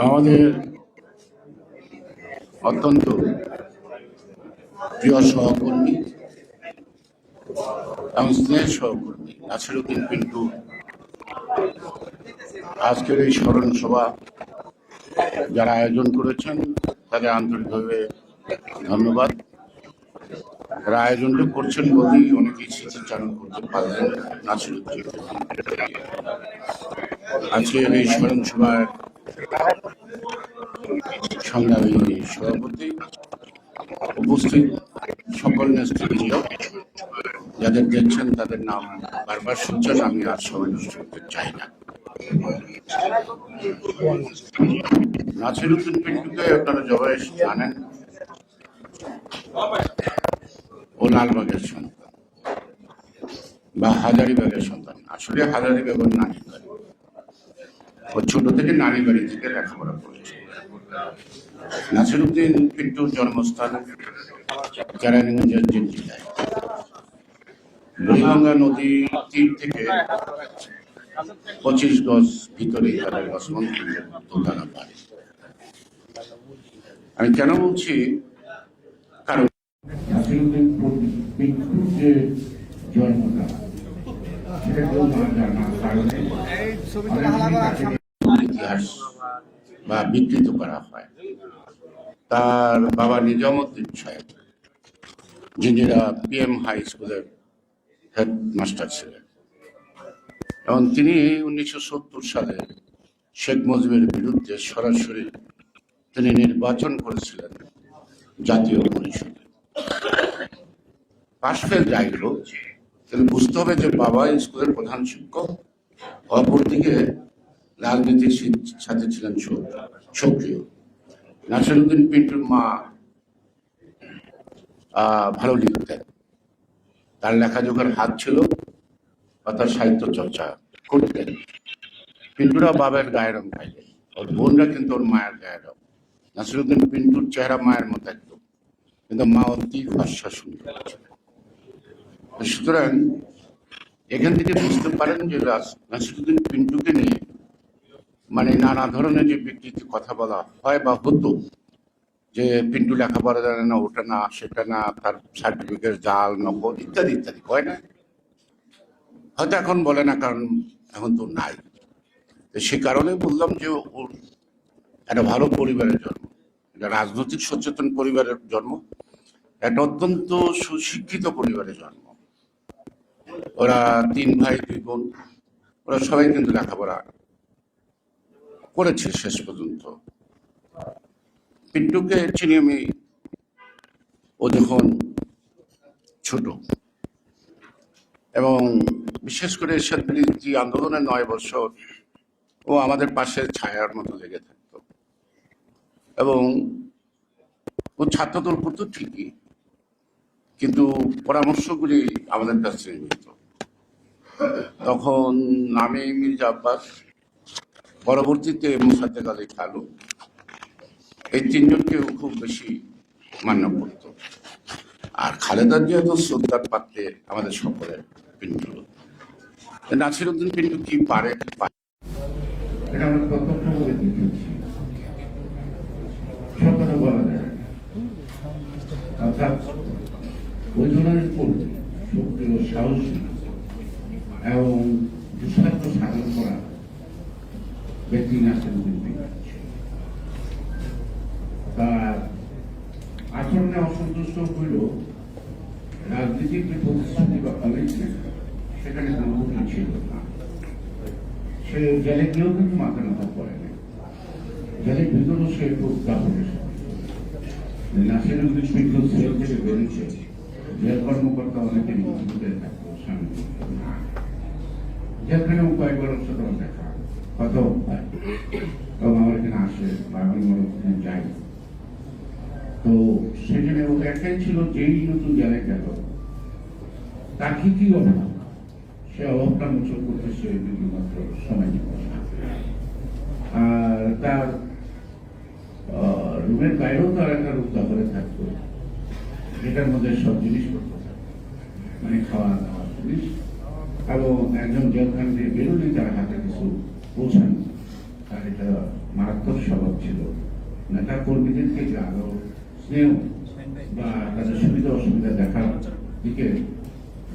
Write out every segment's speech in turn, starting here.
আমাদের অত্যন্ত প্রিয় সহকর্মী এবং স্নেহের সহকর্মী নাসিরউদ্দিন পিন্টু আজকের এই স্মরণ সভা যারা আয়োজন করেছেন তাদের আন্তরিকভাবে ধন্যবাদ। তারা আয়োজনটা করছেন বলেই অনেকেই স্মৃতিচারণ করতে পারলেন নাসিরউদ্দিন। আজকের এই স্মরণ সভার সংগ্রামী সভাপতি, উপস্থিত সকল নেতৃবৃন্দ, যাদের দেখছেন তাদের নাম বারবার শুনছেন, আমি আর সবাই শুনতে চাই না। নাসিরউদ্দিন পিন্টুকে আপনারা সবাই জানেন, ও লালবাগের সন্তান বা হাজারীবাগের সন্তান। আসলে হাজারীবাগের নানি বাড়ি, ও ছোট থেকে নানি বাড়ি থেকে লেখাপড়া করেছে। নাসিরউদ্দিন পিন্টুর জন্মস্থান কেরানীগঞ্জের জেলায়, বুড়িগঙ্গা নদীর তীর থেকে 25 গজ ভিতরে তাদের বসবাস দোতলা বাড়ি। আমি কেন বলছি, কারণ নাসিরউদ্দিন পিন্টুর যে জন্মটা সেটা কেউ না জানার কারণে ইতিহাস বা বিকৃত করা হয়। তার বাবা নিজামউদ্দিন সাহেব, যিনি PM হাই স্কুলের হেডমাস্টার ছিলেন, এবং তিনি 1970 সালে শেখ মুজিবের বিরুদ্ধে সরাসরি তিনি নির্বাচন করেছিলেন জাতীয় পরিষদে। পাশ ফেল যাই হোক, কিন্তু বুঝতে হবে যে বাবা স্কুলের প্রধান শিক্ষক, অপরদিকে রাজনীতির সাথে ছিলেন সক্রিয়। নাসিরউদ্দিন পিন্টুর মা ভালো লিখতেন, তার লেখাজোখার হাত ছিল বা তার সাহিত্য চর্চা করতেন। পিন্টুরা বাবার গায়ের রং পাইলে, ওর বোনরা কিন্তু ওর মায়ের গায়ের রং। নাসিরউদ্দিন পিন্টুর চেহারা মায়ের মতো একদম, কিন্তু মা অতি ভাষা সুন্দর ছিলেন। সুতরাং এখান থেকে বুঝতে পারেন যে নাসিরউদ্দিন পিন্টুকে নিয়ে মানে নানা ধরনের যে বিকৃতি কথা বলা হয় বা হতো, যে পিন্টু লেখাপড়া জানে না, ওটা না, সেটা না, তার সার্টিফিকেট জাল, নকল ইত্যাদি ইত্যাদি, হয় না? হয়তো এখন বলে না, কারণ এখন তো নাই। সে কারণে বললাম যে ওর একটা ভালো পরিবারের জন্ম, একটা রাজনৈতিক সচেতন পরিবারের জন্ম, একটা অত্যন্ত সুশিক্ষিত পরিবারের জন্ম। ওরা 3 ভাই 2 বোন, ওরা সবাই কিন্তু লেখাপড়া করেছে শেষ পর্যন্ত। পিন্টুকে চিনি আমি ও যখন ছোট, এবং বিশেষ করে এরশাদ বিরোধী আন্দোলনের 9 বছর ও আমাদের পাশে ছায়ার মতো লেগে থাকতো, এবং ও ছাত্রদল করতো ঠিকই, কিন্তু পরামর্শগুলি আমাদের কাছে নিত। তখন আমি, মির্জা আব্বাস, পরবর্তীতে মোসাদ্দেক আলী কালু, এই 3 জনকেও খুব বেশি মান্য করত। আর খালেদা জিয়া তো শ্রদ্ধার পাত্রে আমাদের সকলের পিন্টু। নাসিরউদ্দিন পিন্টু কি পারে, এটা আমরা প্রত্যক্ষভাবে দেখেছি, সব কথা বলা যায়। অর্থাৎ ওই ধরনের করতে সক্রিয়, সাহসী এবং দুঃসাধ্য সাধন করা ব্যক্তি নাসিরউদ্দিন পিন্টু। তার আচরণে অসন্তুষ্ট হইল রাজনীতির যে প্রতিশ্রুতি বা কমিটমেন্ট, সেখানে কোনো ছিল না। সে জেলে গিয়েও কিন্তু মাথা নত করেনি, জেলের ভিতরেও সে খুব দাপটের সাথে। নাসিরউদ্দিন পিন্টু জেল থেকে বেরিয়েছে, জেল কর্মকর্তা অনেকে মুক্তিতে থাকতো সামনে, যেখানেও কয়েকবার ওর সাথে দেখা কথাও হয়, এবং আমার এখানে আসে বা আমি ওখানে যাই। তো সেখানে ও একাই ছিল, যেই নতুন জেলে গেল তার কি অভাব, সে অভাবটা মোচন করতে সে মাত্র সময় নিত। আর তার রুমের বাইরেও তো আর একটা রুম দখলে থাকতো, এটার মধ্যে সব জিনিসপত্র থাকতো, মানে খাওয়া দাওয়া জিনিস। এবং একজন জেলখান দিয়ে বেরোলেই তার হাতে কিছু পৌঁছানো, তার এটা মারাত্মক স্বভাব ছিল। নেতা কর্মীদের থেকে আরো স্নেহ বা তাদের সুবিধা অসুবিধা দেখার দিকে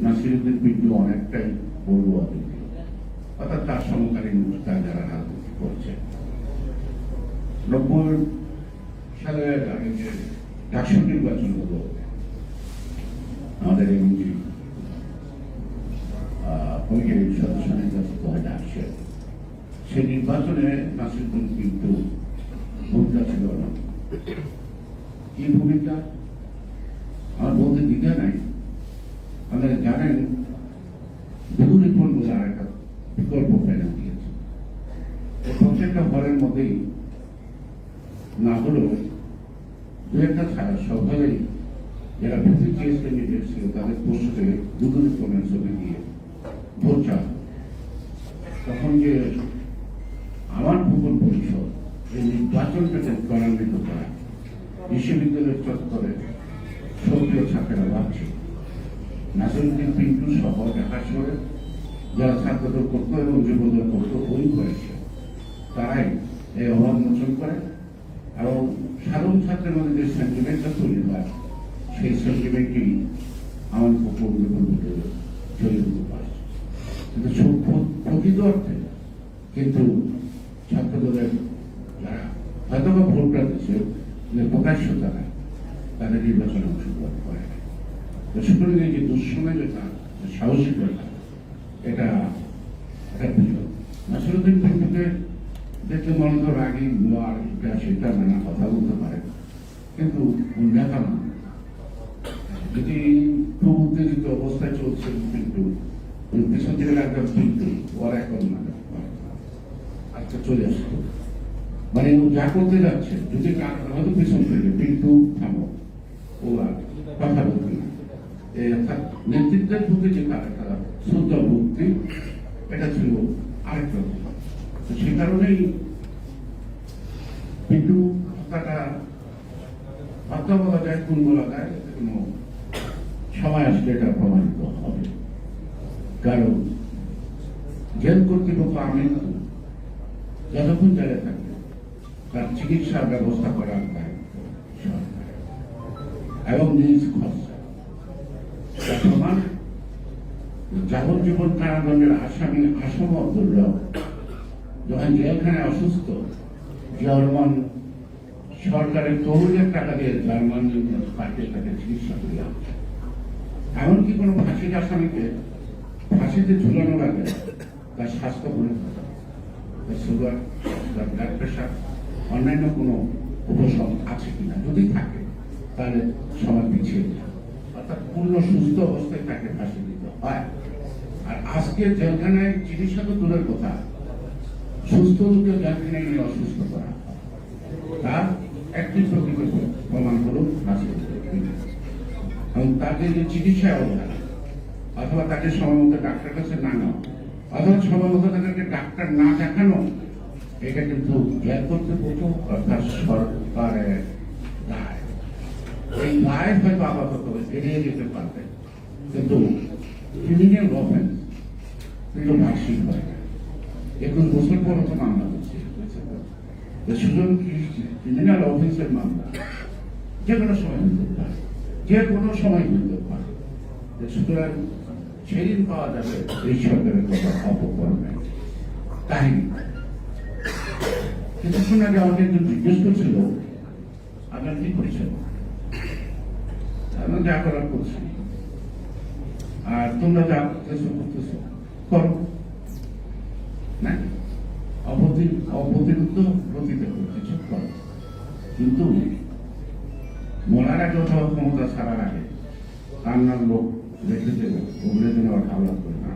নাসিরুদ্দিন পিন্টু অনেকটাই বলবো, অর্থাৎ তার সমকালীন তার যারা রাজনীতি করছে। 90 সালের আগে যে ডাকসু নির্বাচন হলো আমাদের এমপি কমিটির সদস্য নির্বাচিত হয় ডাকসে, সেই নির্বাচনে নাসিরুদ্দিন পিন্টু ভূমিকা ছিল না। কি ভূমিকা আমার বলতে দ্বিধা নাই। আপনারা জানেন বহু রিপোর্ট বলে আর একটা বিকল্প প্যানেল দিয়েছে। প্রত্যেকটা ঘরের মধ্যেই না হলেও দু একটা ছাড়া সবাই যারা ভিপিজিএস ক্যান্ডিডেট ছিল তাদের পোস্টে দুগুলি কমেন্ট ছবি দিয়ে ভোট চান। তখন যে আমার ভূগোল পরিষদ এই নির্বাচনটাকে ত্বরান্বিত করা, বিশ্ববিদ্যালয়ের চত্বরে সক্রিয় ছাত্রেরা ভাবছে নাসিরুদ্দিন পিন্টু সহ ঢাকা শহরে যারা ছাত্রদল করতো এবং যুবদল করতো ওই করেছে, তারাই এই অভাব মোচন করে এবং সাধারণ ছাত্রের মধ্যে যে সেন্টিমেন্টটা তৈরি হয় সেই সেন্টিমেন্টটি আমার পক্ষে ছড়িয়ে দিতে পারছে। কিন্তু প্রকৃত অর্থে কিন্তু ছাত্রদলের যারা হয়তো বা ভোটটা দিচ্ছে প্রকাশ্য তারা তাদের নির্বাচনে অংশগ্রহণ করে না। সুতরাং এই যে দুঃসময় যেটা সাহসিকতা, এটা একটা বিষয়। নাসিরুদ্দিন পিন্টুকে দেখতে মনে তো রাগি আর এটা সেটা নানা কথা বলতে পারে, কিন্তু দেখা না যদি খুব উত্তেজিত অবস্থায় চলছে কিন্তু পিছন থেকে একটা পিন্টু ওর এখন আজকে চলে আসতো, মানে যা করতে যাচ্ছে যদি হয়তো পিছন থেকে পিন্টু থামো ও আর কথা বলতে না, অর্থাৎ নেতৃত্বের প্রতি যে তার একটা শ্রদ্ধা ভক্তি, এটা ছিল আরেকটা। সে কারণেই পিন্টু হত্যাটা হত্যা বলা যায়, খুন বলা যায়, কোনো সময় আসলে এটা প্রমাণিত হবে। কারণ জেল কর্তৃপক্ষ আমি যতক্ষণ জেলে থাকবে তার চিকিৎসার ব্যবস্থা করার দায়িত্ব সরকার এবং নিজ খরচা। প্রমাণ যাবজ্জীবন কারাদণ্ডের আসামি আসম আব্দুল্লাহ যখন জেলখানায় অসুস্থ, জিয়াউর রহমান সরকারের তহবিলের টাকা দিয়ে জার্মান পাঠিয়ে তাকে চিকিৎসা করে আসছে। এমনকি কোনো ফাঁসির আসামিকে ফাঁসিতে ঝুলানোর আগে তার স্বাস্থ্য করে তার সুগার, তার ব্লাড প্রেশার, অন্যান্য কোনো উপশম আছে কিনা, যদি থাকে তাহলে সময় পিছিয়ে যায়, অর্থাৎ পূর্ণ সুস্থ অবস্থায় তাকে ফাঁসি দিতে হয়। আর আজকে জেলখানায় চিকিৎসা তো দূরের কথা, সুস্থ লোকের জেলখানায় নিয়ে অসুস্থ করা তার একটি প্রকৃত প্রমাণ হলো ফাঁসি এবং তাকে যে চিকিৎসায় অবহেলা অথবা তাকে সময় মতো ডাক্তার কাছে না নেওয়া অথবা সময় মতো তাদেরকে ডাক্তার না দেখানো, এটা কিন্তু জেল কর্তৃপক্ষ অর্থাৎ সরকারের দায়। এই দায় হয়তো আপাতত এড়িয়ে যেতে পারবে, কিন্তু ক্রিমিনাল অফেন্স কিন্তু মার্কশিট হয় না। 21 বছর পরও তো মামলা হচ্ছে, সুতরাং ক্রিমিনাল অফেন্সের মামলা যে কোনো সময় হতে পারে, যে কোনো সময় হতে পারে। সুতরাং সেদিন পাওয়া যাবে এই সরকারের কথা অপকর্মে কাহিনী। কিছুক্ষণ আগে আমাকে একজন জিজ্ঞেস করছিল আপনার কি করেছেন, আমরা যা করার করছি, আর তোমরা যা করতেছো করতেছো করো না, অপ্রতিরোধ গতিতে করতেছো করো, কিন্তু মরার আগে অথবা ক্ষমতা ছাড়ার আগে কান্নার লোক রেখে দেবে, ওগুলো যেন হাওলা করে না।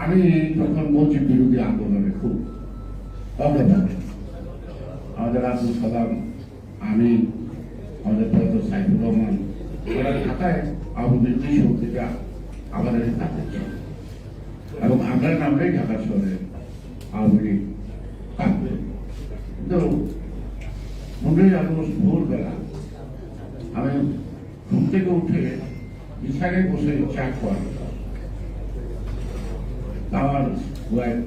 আমি তখন বলছি বিরোধী আন্দোলনে খুব অগ্রভাবে আমাদের আব্দুল সালাম, আমি, আমাদের প্রয়াত সাইফুর রহমান, ওরা ঢাকায় আবুদের শহর থেকে আমাদের থাকছে এবং আমরা নামটাই ঢাকা শহরে আওয়ামী লীগ কাঁদবে। কিন্তু 15ই আগস্ট ভোরবেলা আমি ঘুম থেকে উঠে বিছানায় বসে চা খাওয়া, আমার ওয়াইফ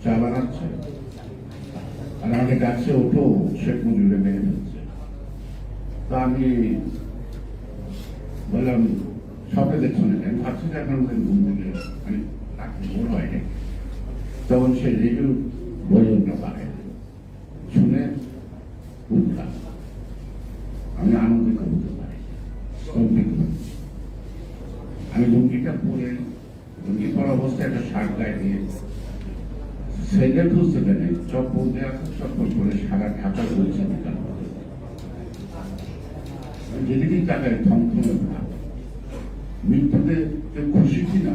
চা বানাচ্ছে আর আমাকে ডাকছে, ওঠো শেখ মুজিবুরে মেরে ফেলছে। তো আমি বললাম সবে দেখছো না, আমি ভাবছি যে এখন ঘুম থেকে মানে ভোর হয়নি। তখন সে রেডিও বলে পারে শুনে উঠলাম, আমি আনন্দিত হতে পারি। আমি লুঙ্গিটা পরে, লুঙ্গি পরা অবস্থায় একটা শার্ট গায়ে দিয়ে সেটা খুঁজতে পারে চপ্পল দেওয়া চপ্পল করে সারা ঢাকা করেছে। যেদিকেই তাকায় থমথমে ভাব, মৃত্যুতে কেউ খুশি কিনা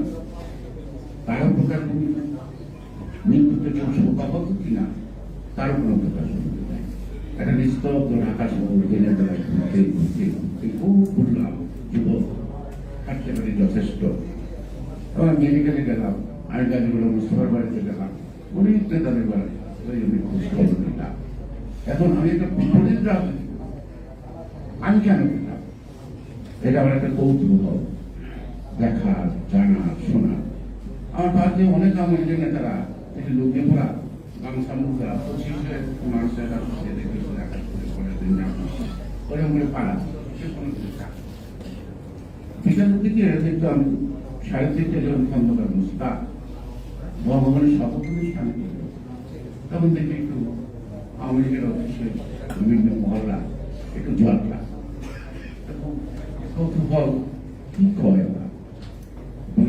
তারও প্রকাশ ভূমিকা, মৃত্যুতে কেউ শোকাহত কিনা তারও কোনো প্রকাশ ভূমিকা নাই। একটা নিস্তব্ধ ঢাকা শহর দিনের বেলায় ঘুরতে ঘুরতে ঘুরতে খুব ঘুরলাম, যুবক হাঁটতে পারি যথেষ্ট। আবার মেডিকেলে গেলাম, আমি গাড়িগুলো মুস্তফার বাড়িতে গেলাম, অনেক নেতাদের বাড়ি, ওই আমি খোঁজ খবর নিলাম। এখন আমি একটা বিপরীত রাজনীতি, আমি কেন পেলাম? এটা আমার একটা কৌতূহল, দেখা, জানা, শোনা। আমার পাশে অনেক আওয়ামী লীগের নেতারা একটি লোকে পড়া গামছা মুখা 25 মানুষের কাছে দেখে আকাশ করে পড়ে দিন ওরে মনে পাড়া সে কোনো বিকাল দিকে দেখতাম 3:30 জন খন্দকার মুস্তাক ভগবানের শপথ শান্তি। তখন দেখি একটু আওয়ামী লীগের অফিসে বিভিন্ন মহল্লা একটু জটলা, কৌতূহল কি কয়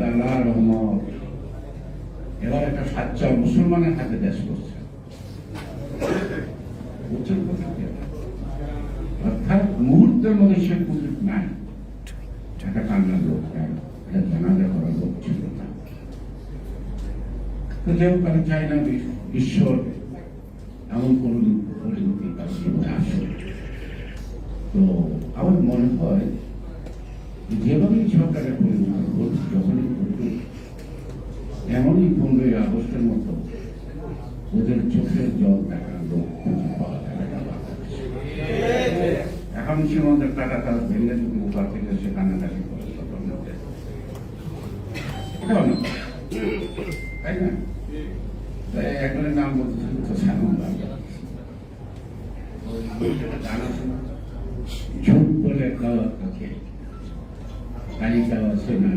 আল্লাহ রহমত, এবার একটা সাচ্চা মুসলমানের হাতে দেশ করছে। অর্থাৎ মুহূর্তের মধ্যে সে পুজো নাই, একটা কান্নার লোক নাই, এটা জানাজা করার লোক ছিল না। তো যেহেতু আমি চাই না ঈশ্বর এমন কোন পরিণতি তার জীবনে আসে। তো আমার মনে হয় যেভাবেই সরকারের পরিণতি হোক, যখনই ঘটবে এমনই 15ই আগস্টের মতো ওদের চোখের জল দেখার লোক খুঁজে পাওয়া যাবে না বাংলাদেশে। এখন সীমান্তের টাকা তারা ভেঙে যদি উপর থেকে সে কান্নাকাটি করে, তাই না? তাই একজনের নাম বলতেছিল তো সামন জানাশোনা ঝুট বলে খাওয়া থাকে তালিকা আছে না,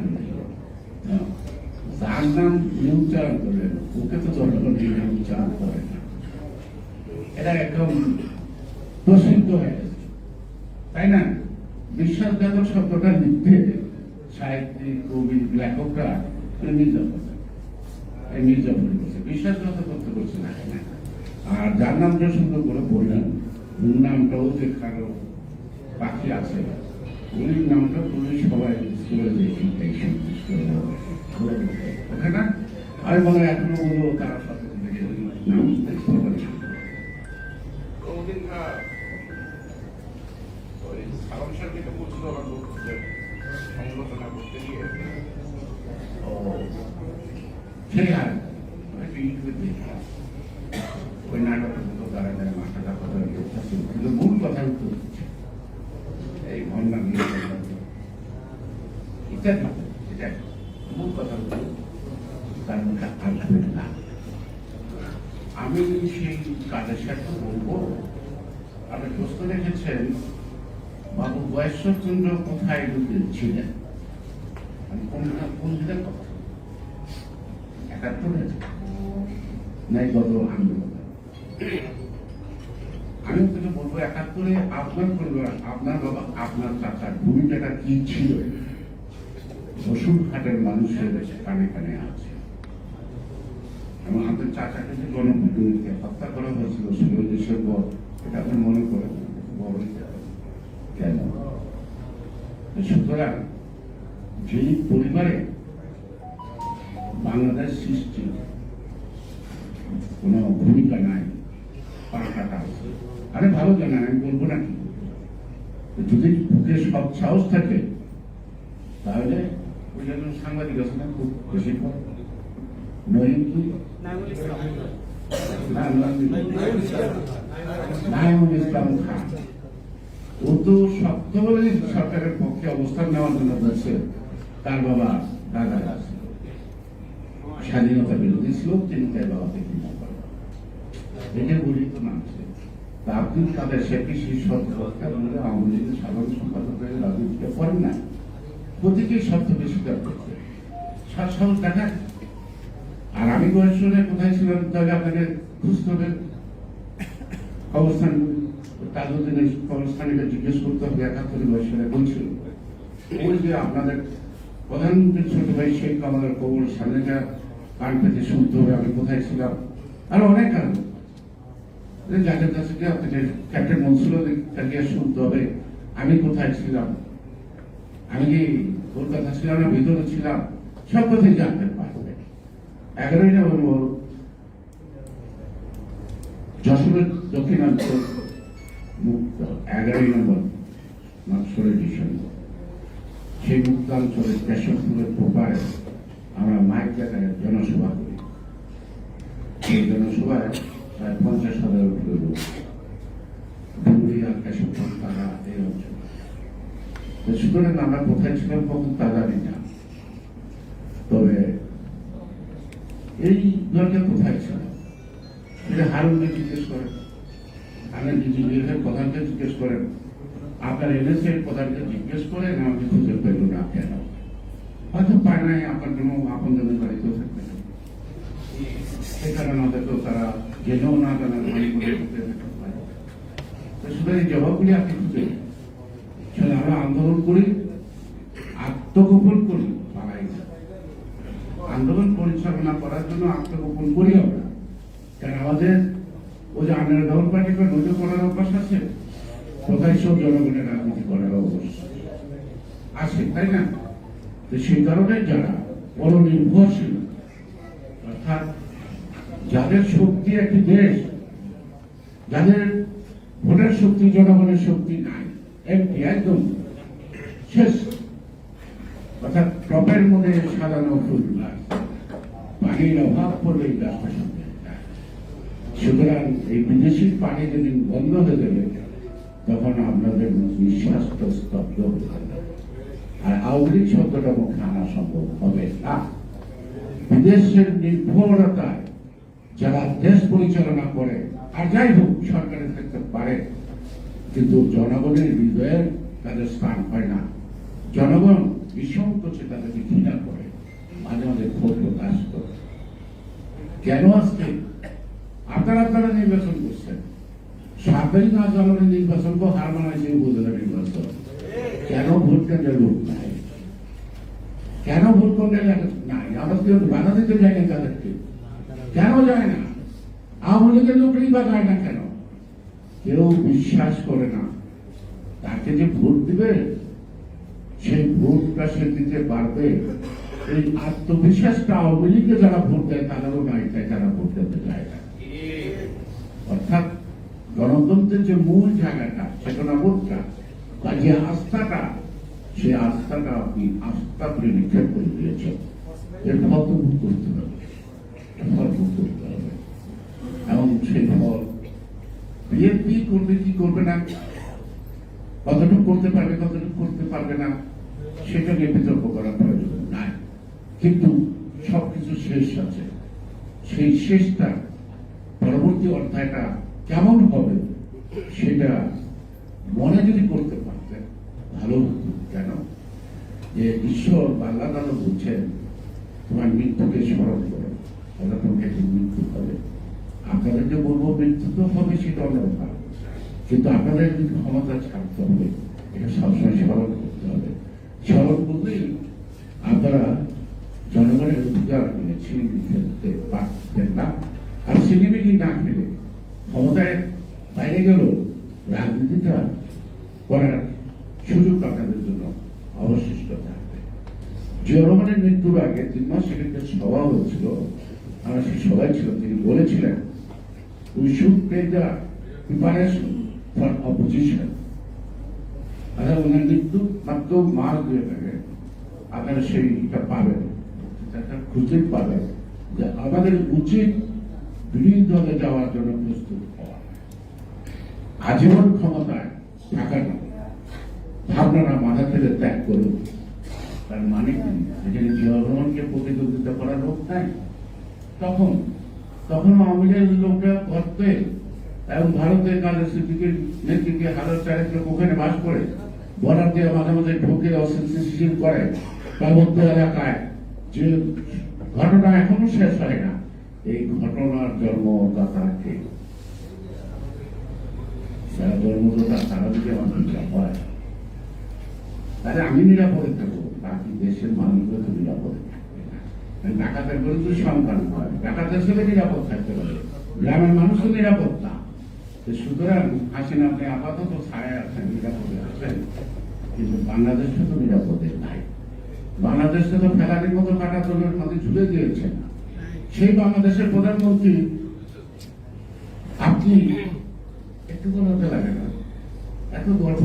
যার নাম উচ্চারণ করলেন ওকে তো জনগণ উচ্চারণ করে না। এটা একদম প্রসিদ্ধ হয়ে গেছে, তাই না? বিশ্বাসঘাতক শব্দটা লিখতে সাহিত্যিক, কবি, লেখকরা মির্জাফর করছে, বিশ্বাসঘাতক করতে করছে না। আর যার নামটা সুন্দর করে বললেন, ওর নামটাও যে কারো পাখি আছে, ওই নামটা পুলিশ সবাই ওখানে আমি মনে হয় এখনো বলবো তারা সাথে নাম সমালোচনা করতে গিয়ে ওই নাটকের মতো তারা তারা মাথাটা কথা কিন্তু মূল কথা এই ঘন্টা ইত্যাদি মূল কথা তার মধ্যে আসবে না। আমি সেই কাজের সাথে বলবো, আপনি প্রশ্ন রেখেছেন বাবু বয়সচন্দ্র কোথায় ছিলেন, আমি কোন দিনের কথা 71 নাই গত আন্দোলন। আমি তোকে বলবো 71 আপনার পরিবার, আপনার বাবা, আপনার চাচার ভূমিকাটা কি ছিল বসুরহাটের মানুষের কানে কানে আছে। এবং আমাদের চাচাকে যে গণবিদ্রোহীকে হত্যা করা হয়েছিল 16 ডিসেম্বর, এটা আপনি মনে করেন বড় কেন? সুতরাং যে পরিবারে বাংলাদেশ সৃষ্টি কোন ভূমিকা নাই, পাখাটা আছে, আরে ভালো জানা, আমি বলবো না কি, যদি বুকে সব সাহস থাকে তাহলে ওই জন্য সাংবাদিক আছে না খুব বেশি নহিম কি নাঈমুল ইসলাম খান, ও তো শক্তভাবে সরকারের পক্ষে অবস্থান নেওয়ার জন্য বলছে। তার বাবা দাদা আছে স্বাধীনতা বিরোধী ছিল, তিনি তার বাবাকে ঘৃণা করেন, এটা গঠিত মানছে। তা আপনি তাদের সে কি শীর্ষ আওয়ামী লীগের সাধারণ সম্পাদক হয়ে রাজনীতিটা করেন না, প্রতীকেই সত্যকে স্বীকার করছে, সাহস দেখায়। আর আমি বয়সে কোথায় ছিলাম তাহলে আপনাকে খুঁজতে হবে, অবস্থান তাজউদ্দিনের অবস্থানকে জিজ্ঞেস করতে হবে। ৭১ বয়সে বলছিল ওই যে আপনাদের প্রধানমন্ত্রীর ছোট ভাই শেখ কামালের কবর সামনেটা কান পেতে শুনতে হবে আমি কোথায় ছিলাম, আরো অনেক কারণ যাদের কাছে আপনাকে ক্যাপ্টেন মনসুর গিয়ে শুনতে হবে আমি কোথায় ছিলাম, আমি কি কলকাতা ছিলাম না ভিতরে ছিলাম, সব কথাই জানতে পারবে। 11ই নভেম্বর যশোরের দক্ষিণাঞ্চল মুক্ত, 11ই নভেম্বর 16 ডিসেম্বর সেই মুক্তাঞ্চলের কেশবপুরের প্রপারে আমরা মাইক জায়গায় জনসভা করি। সেই জনসভায় প্রায় 50,000 লোক, ডুবুরি আর কেশবপুর তারা এই অঞ্চল। সুতরাং আমরা কোথায় ছিলাম কখন তা জানি না, তবে এই দলটা কোথায় ছিল এটা হারুনকে জিজ্ঞেস করেন, আমি ডিজিবিএর প্রধানকে জিজ্ঞেস করেন, আপনার এনএসএর প্রধানকে জিজ্ঞেস করেন, আমাকে খুঁজে পেল না কেন, হয়তো পায় নাই, আপনার কোনো আপন জনের বাড়িতেও থাকবে না, সেই কারণে হয়তো তারা জেনেও না জানার মানে করে শুধু এই জবাবগুলি আপনি খুঁজে আমরা আন্দোলন করি, আত্মগোপন করি, পালাই না। আন্দোলন পরিচালনা করার জন্য আত্মগোপন করি আমরা, কারণ আমাদের ওই যে আন্দোলন দমন পার্টিকে নজর করার অভ্যাস আছে, কোথায় সব জনগণের রাজনীতি করার অভ্যাস আছে, তাই না? তো সেই কারণে যারা বড় নির্ভরশীল, অর্থাৎ যাদের শক্তি একটি দেশ, যাদের ভোটের শক্তি জনগণের শক্তি নাই, এমনি একদম শেষ, অর্থাৎ টপের মধ্যে সাজানো ফুল গাছ, পানির অভাব পড়লে এই গাছটা শুকিয়ে যায়। সুতরাং এই বিদেশি পানি যেদিন বন্ধ হয়ে যাবে তখন আপনাদের নিঃশ্বাস স্তব্ধ হয়ে যাবে, আর আওয়ামী লীগ শব্দটা মুখে আনা সম্ভব হবে না। বিদেশের নির্ভরতায় যারা দেশ পরিচালনা করে, আর যাই হোক সরকারে থাকতে পারে, কিন্তু জনগণের হৃদয়ে তাদের স্থান হয় না। জনগণ বিসংকোচে তাদেরকে ঘৃণা করে, মাঝে মাঝে ক্ষোভ প্রকাশ করে। কেন আজকে আপনারা নির্বাচন করছেন, 7 তারিখ না জনগণের নির্বাচন তো হার মানাইছে উপজেলা নির্বাচন, কেন ভোট কেন্দ্রের লোক নাই, কেন ভোট কেন্দ্রের নাই, আমরা কেউ বাধা দিতে যাই না তাদেরকে, কেন যায় না? আওয়ামী লীগের লোকই বা যায় না কেন? কেউ বিশ্বাস করে না তাকে যে ভোট দিবে সেই ভোটটা সে দিতে পারবে, এই আত্মবিশ্বাসটা আওয়ামী লীগকে যারা ভোট দেয় তাদেরও নাই, তাই তারা ভোট দিতে চায় না। অর্থাৎ গণতন্ত্রের যে মূল জায়গাটা, চেতনাবোধটা বা যে আস্থাটা, সেই আস্থাটা আপনি আস্থা করে নিক্ষেপ করে দিয়েছেন, এর ফল তো ভোগ করতে হবে, ফল ভোগ করতে হবে। এবং সেই ফল বিএনপি করবে কি করবে না, কতটুকু করতে পারবে কতটুকু করতে পারবে না, সেটা নিয়ে বিতর্ক করার প্রয়োজন নাই। কিন্তু সবকিছু শেষ আছে, সেই শেষটা পরবর্তী অধ্যায়টা কেমন হবে সেটা মনে যদি করতে পারতেন ভালো হতো। কেন যে ঈশ্বর বা আল্লাহ তাআলা বলছেন তোমার মৃত্যুকে স্মরণ করো, তাহলে তোমাকে একটি মৃত্যু হবে। আপনাদেরকে বলবো মৃত্যু তো হবে, সেটা অন্য ব্যাপার, কিন্তু আপনাদের যদি ক্ষমতা ছাড়তে হবে, এটা সবসময় স্মরণ করতে হবে। স্মরণ করলেই আপনারা জনগণের অধিকার ছিনিয়ে ফেলতে পারতেন না। আর ছিনিমিনি না ফেলে ক্ষমতায় বাইরে গেল রাজনীতিটা করার সুযোগ আপনাদের জন্য অবশিষ্ট থাকবে। জিয়া রহমানের মৃত্যুর আগে 3 মাস সেখানে সভা হয়েছিল, আমরা সেই সভায় ছিলাম, তিনি বলেছিলেন we should take the preparation for opposition. আচ্ছা, ওনার মৃত্যু মাত্র মাস 2 আগে আপনারা সেইটা পাবেন, খুঁজে পাবেন যে আমাদের উচিত বিরোধী দলে যাওয়ার জন্য প্রস্তুত হওয়া, আজীবন ক্ষমতায় থাকাটা ভাবনাটা মাথা থেকে ত্যাগ করুন। তার মানে কি যেখানে জিয়া রহমানকে প্রতিদ্বন্দ্বিতা করার লোক নাই, তখন আওয়ামী লীগের লোকরা করতে এবং ভারতের কাজের সিদ্দিকের নেতৃত্বে হাজার চারেক লোক ওখানে বাস করে, বর্ডার দিয়ে মাঝে মাঝে ঢুকে অস্থিতিশীল করে পার্বত্য এলাকায়, যে ঘটনা এখনো শেষ হয় না। এই ঘটনার জন্মদাতাকে যারা জন্মদাতা তারা যদি আমার হয়, তাহলে আমি নিরাপদে থাকবো, বাকি দেশের মানুষগুলো তো নিরাপদে থাকবে না। ডাকাতের বিরুদ্ধে সন্তান হয়, ডাকাতের ছেলে নিরাপদ থাকতে পারে, গ্রামের মানুষও নিরাপদ না। সুতরাং হাসিনা আপনি আপাতত ছায়া আছেন, নিরাপদে আছেন, কিন্তু বাংলাদেশটা তো নিরাপদে নাই। বাংলাদেশটা তো ফেলারির মতো কাটা তোলের মধ্যে ঝুলে দিয়েছেন। সেই বাংলাদেশের প্রধানমন্ত্রী আপনি একটু বলতে লাগে না, এত গর্ব,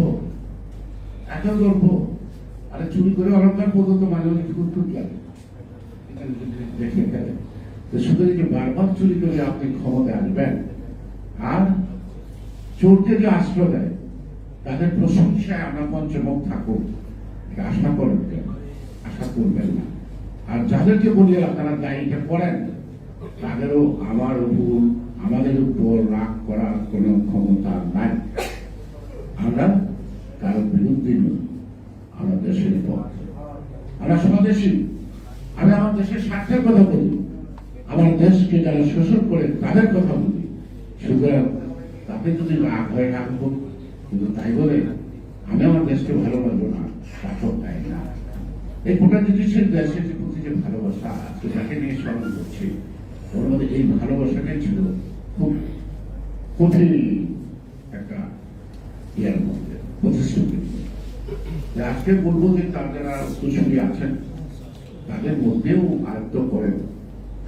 আরে চুরি করে অলঙ্কার পর্যন্ত মাঝে মাঝে টুক লাগে দেখে গেলে। সুতরাং যে বারবার চুরি করে আপনি ক্ষমতায় আসবেন, আর চোরকে যে আশ্রয় দেয় তাদের প্রশংসায় আমরা পঞ্চমুখ থাকুক, এটা আশা করবেন না। আর যাদেরকে বলি আপনারা দায়ীটা করেন, তাদেরও আমাদের উপর রাগ করার কোনো ক্ষমতা নাই। আমরা কারো বিরুদ্ধে নই, আমরা দেশের পথ, আমরা স্বদেশী। আমি আমার দেশের স্বার্থের কথা বলি, আমার দেশকে যারা শোষণ করে তাদের কথা বলি। সুতরাং তাতে যদি রাগ হয়ে রাখবো, কিন্তু তাই বলে আমি আমার দেশকে ভালোবাসবো না, তাকেও তাই না। এই গোটা জিনিসের দেশের প্রতি যে ভালোবাসা আজকে তাকে নিয়ে স্মরণ করছি, ওর মধ্যে এই ভালোবাসাটাই ছিল খুব কঠিন একটা ইয়ার মধ্যে প্রতিশ্রুতি। আজকে বলবো যে তার যারা উত্তরসূরি আছেন তাদের মধ্যেও আয়ত্ত করেন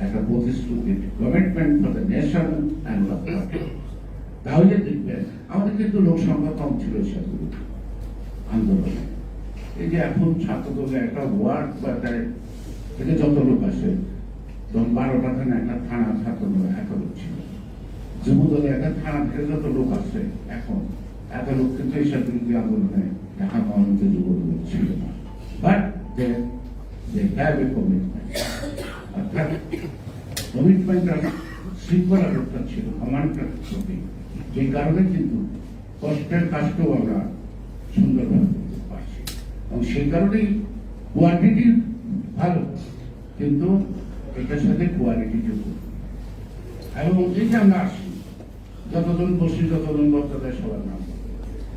একটা প্রতিশ্রুতি, commitment for the nation and the party. তাহলে দেখবেন আমাদের কিন্তু লোক সংখ্যা কম ছিল সেগুলো আন্দোলনে। এই যে এখন ছাত্রদলে একটা ওয়ার্ড বা থেকে যত লোক আসে, তখন 12টা থানা একটা থানা ছাত্রদলে এত লোক ছিল। যুব দলে একটা থানা থেকে যত লোক আসে এখন এত লোক কিন্তু এইসব বিরোধী আন্দোলনে ঢাকা মহানগরীতে যুব দল ছিল না। But they have a commitment. অর্থাৎ কমিটমেন্টটা শৃঙ্খলা রক্ষা ছিল কমান্ডার প্রতি, যে কারণে কিন্তু কষ্টের কাজটাও আমরা সুন্দরভাবে করতে পারছি। এবং সেই কারণেই কোয়ান্টিটি ভালো, কিন্তু এটার সাথে কোয়ালিটি যোগ। এবং এই যে আমরা আসি, যতজন বসি, যতজন বক্তাদের সবার নাম বলে,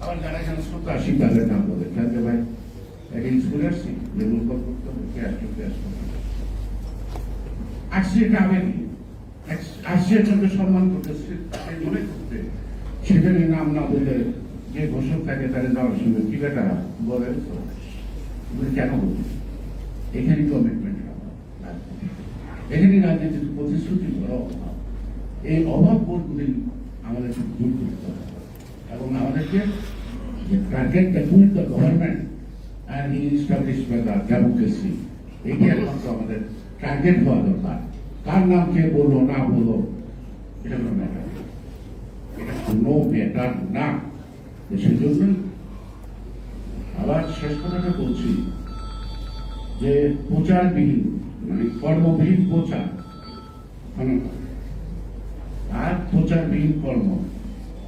আবার যারা এখানে শ্রোতা আসি তাদের নাম বলে, খেলতে ভাই একটা স্কুলে আসছি, যেগুলো করতে হবে আসছি, এটা আবেগী আসছে, এটাকে সম্মান করতেছে, তাকে মনে করতে, সেখানে নাম না বলে যে ঘোষক থাকে তাদের যাওয়ার সঙ্গে কি বেটা বলে কেন বলতে, এখানে কমিটমেন্ট, এখানে রাজনীতির প্রতিশ্রুতি বড় অভাব। এই অভাব বোধগুলি আমাদেরকে দূর করতে হবে এবং আমাদেরকে target with the government and established by the democracy, এটি একমাত্র আমাদের টার্গেট হওয়া দরকার। কার নাম কে বললো না বললো এটা কোনো ম্যাটার, এটা কোনো ম্যাটার না। সেই জন্য আবার শেষ কথাটা বলছি যে প্রচারবিহীন মানে কর্মবিহীন প্রচার আর প্রচারবিহীন কর্ম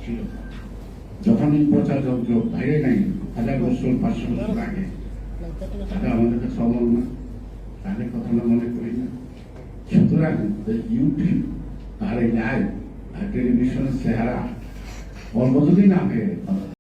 ছিল। যখন এই প্রচার যন্ত্র বাইরে নাই 1000 বছর 500 বছর আগে, তাহলে আমাদের কাছে অমল না, তাদের কথা আমরা মনে করি না। সুতরাং ইউটিউব আর এই লাইভ আর টেলিভিশনের চেহারা কর্ম যদি না হয়ে